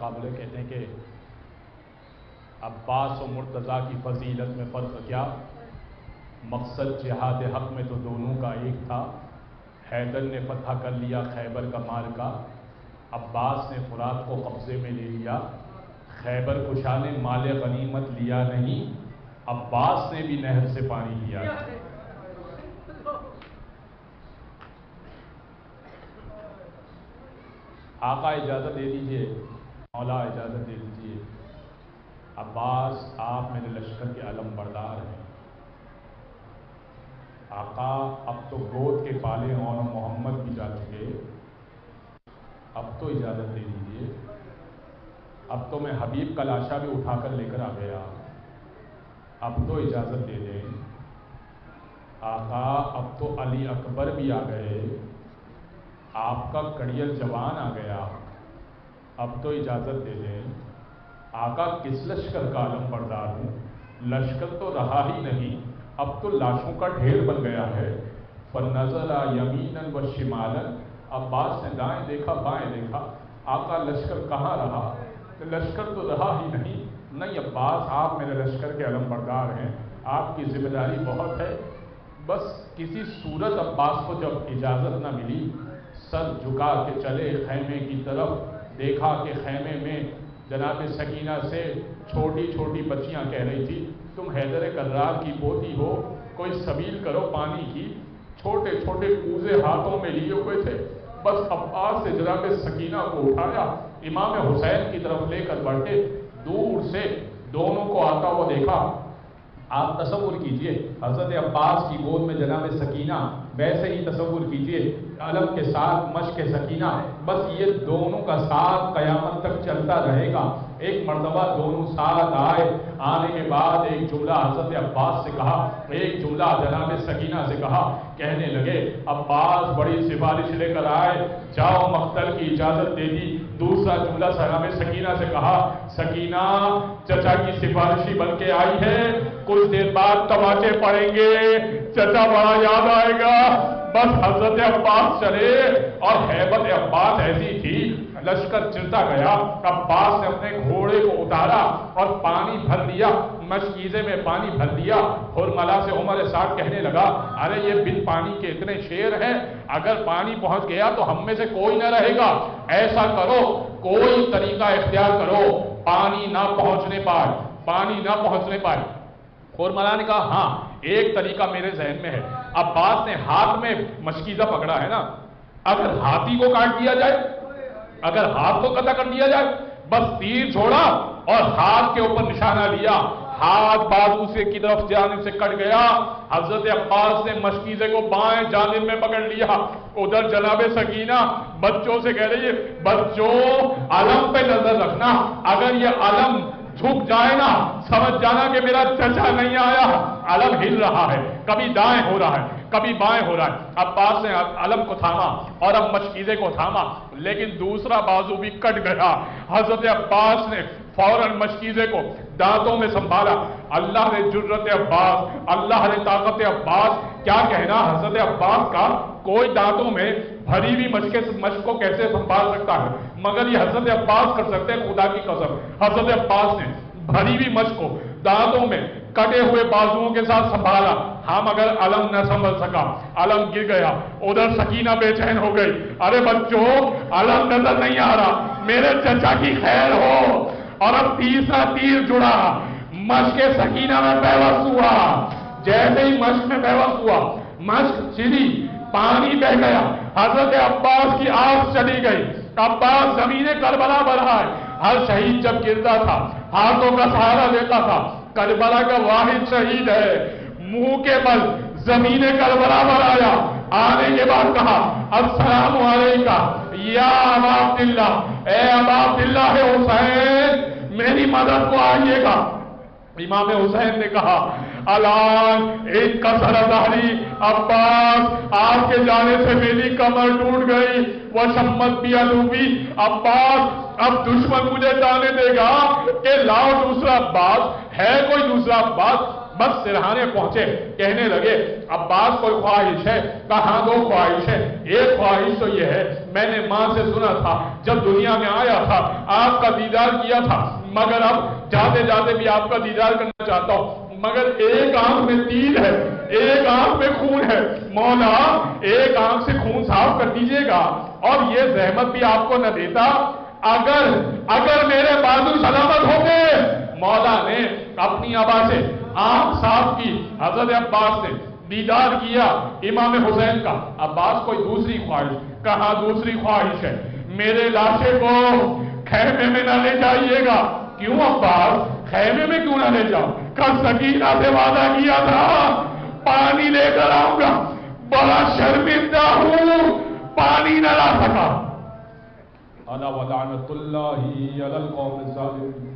قابل کہتے ہیں کہ عباس و مرتضیٰ کی فضیلت میں فرق کیا؟ مقصد جہاد حق میں تو دونوں کا ایک تھا۔ حیدر نے فتح کر لیا خیبر کا معرکہ، عباس نے فرات کو قبضے میں لے لیا۔ خیبر کشا نے مال غنیمت لیا نہیں، عباس نے بھی نہر سے پانی لیا۔ آقا اجازت دے دیجئے، مولا اجازت دے دیجئے، عباس آپ میرے لشکر کے علم بردار ہیں۔ آقا اب تو گود کے پالے اور محمد بھی جا چکے، اب تو اجازت دے دیجئے، اب تو میں حبیب کا لاشا بھی اٹھا کر لے کر آ گیا، اب تو اجازت دے دیں۔ آقا اب تو علی اکبر بھی آ گئے، آپ کا کڑیل جوان آ گیا، اب تو اجازت دے دیں۔ آقا کس لشکر کا علم بردار ہوں؟ لشکر تو رہا ہی نہیں، اب تو لاشوں کا ڈھیر بن گیا ہے۔ فَنَظَرَ يَمِينًا وَشِمَالًا، عباس نے دائیں دیکھا بائیں دیکھا، آقا لشکر کہاں رہا؟ لشکر تو رہا ہی نہیں۔ نہیں عباس آپ میرے لشکر کے علم بردار ہیں، آپ کی ذمہ داری بہت ہے۔ بس کسی صورت عباس کو جب اجازت نہ ملی، سر جھکا کے چلے خیمے کی طرف، دیکھا کہ خیمے میں جناب سکینہ سے چھوٹی چھوٹی بچیاں کہہ رہی تھی، تم حیدر کرار کی پوتی ہو، کوئی سبیل کرو پانی کی۔ چھوٹے چھوٹے کوزے ہاتھوں میں لیے ہوئے تھے، بس عباس سے جناب سکینہ کو اٹھایا، امام حسین کی طرف لے کر بڑھے، دور سے دونوں کو آتا ہوا دیکھا۔ آپ تصور کیجئے حضرت عباس کی گود میں جناب سکینہ، ویسے ہی تصور کیجئے علم کے ساتھ مشق سکینہ، بس یہ دونوں کا ساتھ قیامت تک چلتا رہے گا۔ ایک مرتبہ دونوں ساتھ آئے، آنے کے بعد ایک جملہ حضرت عباس سے کہا، ایک جملہ جناب سکینہ سے کہا، کہنے لگے عباس بڑی سفارش لے کر آئے، جاؤ مقتل کی اجازت دے دی۔ دوسرا جملہ جناب سکینہ سے کہا، سکینہ چچا کی سفارشی بن کے آئی ہے، کچھ دیر بعد تماچے پڑیں گے، چچا بڑا یاد آئے گا۔ بس حضرت عباس چلے، اور ہیبت عباس ایسی تھی، لشکر چلتا گیا، عباس نے اپنے گھوڑے کو اتارا اور پانی بھر دیا، مشکیزے میں پانی بھر دیا۔ حرملہ سے عمر سعد کہنے لگا، ارے یہ بن پانی کے اتنے شیر ہیں، اگر پانی پہنچ گیا تو ہم میں سے کوئی نہ رہے گا، ایسا کرو کوئی طریقہ اختیار کرو پانی نہ پہنچنے پائے، پانی نہ پہنچنے پائے۔ حرملہ نے کہا ہاں ایک طریقہ میرے ذہن میں ہے۔ عباس نے ہاتھ میں مشکیزہ پکڑا ہے نا، اگر ہاتھی کو کاٹ دیا جائے، اگر ہاتھ کو قطع کر دیا جائے، بس تیر چھوڑا اور ہاتھ کے اوپر نشانہ لیا، ہاتھ بازو سے کی طرف جانب سے کٹ گیا۔ حضرت عباس نے مشکیزے کو بائیں جانب میں پکڑ لیا، ادھر جناب سکینہ بچوں سے کہہ رہی ہے، بچوں علم پہ نظر رکھنا، اگر یہ علم جھک جائے نا سمجھ جانا کہ میرا چچا نہیں آیا۔ علم ہل رہا ہے، کبھی دائیں ہو رہا ہے کبھی بائیں ہو رہا ہے۔ عباس نے علم کو تھاما اور اب مشکیزے کو تھاما، لیکن دوسرا بازو بھی کٹ گیا۔ حضرت عباس نے فوراً مشکیزے کو دانتوں میں سنبھالا۔ اللہ نے جرت عباس، اللہ نے طاقت عباس، کیا کہنا حضرت عباس کا، کوئی دانتوں میں بھری ہوئی مشق کو کیسے سنبھال سکتا ہے، مگر یہ حضرت عباس کر سکتے ہیں، خدا کی قسم۔ حضرت عباس نے بھری ہوئی مشق کو دانتوں میں کٹے ہوئے بازوؤں کے ساتھ سنبھالا، ہاں مگر علم نہ سنبھل سکا، علم گر گیا۔ ادھر سکینہ بے چین ہو گئی، ارے بچوں علم نظر نہیں آ رہا، میرے چچا کی خیر ہو۔ اور اب تیسرا تیر جڑا، مشق سکینہ میں بیوس ہوا، جیسے ہی مشق میں بیوس ہوا، مشق چلی، پانی بہ گیا، حضرت عباس کی آنکھ چلی گئی۔ عباس زمین کربلا بڑھا ہے، ہر شہید جب گرتا تھا ہاتھوں کا سہارا لیتا تھا، کربلا کا واحد شہید ہے، منہ کے بل زمین کربلا پر آیا، آنے کے بعد کہا السلام علیکہ یا ابا عبداللہ، اے ابا عبداللہ حسین میری مدد کو آئیے گا۔ امام حسین نے کہا الان ان کا سرداری عباس، آپ کے جانے سے میری کمر ٹوٹ گئی، وہ شمت بھی علوبی، عباس اب دشمن مجھے جانے دے گا کہ لاؤ دوسرا عباس، ہے کوئی دوسرا عباس؟ بس سرہانے پہنچے، کہنے لگے عباس کوئی خواہش ہے؟ کہاں دو خواہش ہے، ایک خواہش تو یہ ہے میں نے ماں سے سنا تھا جب دنیا میں آیا تھا آپ کا دیدار کیا تھا، مگر اب جاتے جاتے بھی آپ کا دیدار کرنا چاہتا ہوں، مگر ایک آنکھ میں تیر ہے، ایک آنکھ میں خون ہے، مولا ایک آنکھ سے خون صاف کر دیجئے گا اور یہ زحمت بھی آپ کو نہ دیتا، اگر میرے بازو سلامت ہو گئے۔ مولا نے اپنی آبا سے آنکھ صاف کی، حضرت عباس نے دیدار کیا امام حسین کا۔ عباس کوئی دوسری خواہش؟ کہاں دوسری خواہش ہے، میرے لاشے کو خیمے میں نہ لے جائیے گا۔ کیوں عباس خیمے میں کیوں نہ لے جاؤ؟ کل سکینہ سے وعدہ کیا تھا پانی لے کر آؤں گا، بڑا شرمندہ ہوں پانی نہ لا سکا۔ الا ولعنت اللہ علی القوم الظالمین۔